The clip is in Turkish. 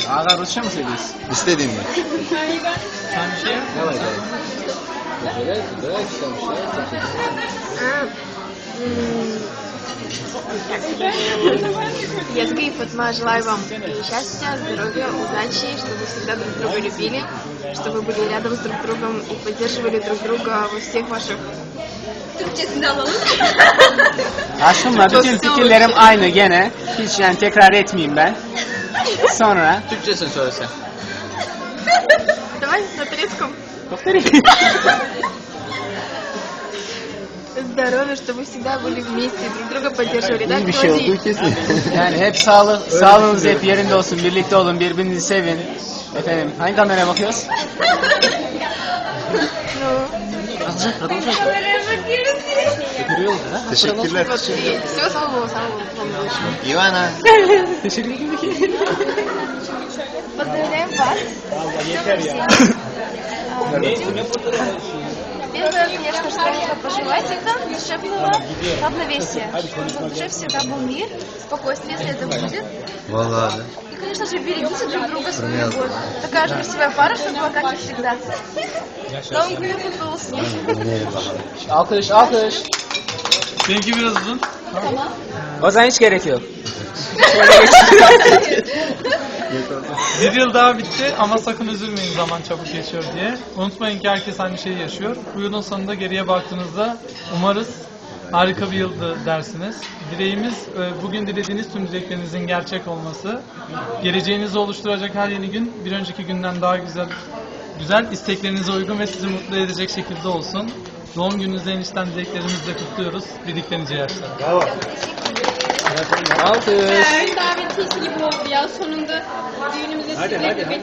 Ağa Rusça mı söylüyorsun? İstediğin mi? Sen bir şey yap. Давай, давай. Я Сгей Фатма желаю вам счастья, здоровья, удачи, чтобы вы всегда друг друга любили, чтобы вы были рядом с друг другом и поддерживали друг друга во всех ваших... Aslında bütün fikirlerim aynı gene. Hiç yani tekrar etmeyeyim ben. Sonra... Türkçesini söylesen. Давай на турецком. Повтори. Здоровья, чтобы вы всегда были вместе и друг друга поддерживали. Да, İyi bir şey Клавдий? olduğu kesin. Yani hep sağlığınız hep yerinde olsun, birlikte olun, birbirinizi sevin. Efendim, hangi kameraya bakıyoruz? Teşekkürler. Вот, и всего самого лучшего. Ivana. Teşekkür ederim. Поздравляем вас. Первое, конечно, что нужно пожелать, это душевного равновесия. Чтобы в душе всегда был мир, спокойствие, если это будет. Vallahi. И, конечно же, берегите друг друга, свою любовь. Такая же красивая пара, чтобы была как и всегда. С Новым годом, Кутбулсу. Alkış, alkış. Benimki biraz uzun. O zaman hiç gerek yok. Bir yıl daha bitti ama sakın üzülmeyin zaman çabuk geçiyor diye. Unutmayın ki herkes aynı şeyi yaşıyor. Bu yılın sonunda geriye baktığınızda umarız harika bir yıldı dersiniz. Dileğimiz bugün dilediğiniz tüm dileklerinizin gerçek olması. Geleceğinizi oluşturacak her yeni gün bir önceki günden daha güzel isteklerinize uygun ve sizi mutlu edecek şekilde olsun. Doğum gününüzde en içten dileklerimizi de kutluyoruz. Bildiklerinice yaşlar. Alkış. Davetiyesi gibi oldu ya sonunda düğünümüze sizi bekliyoruz.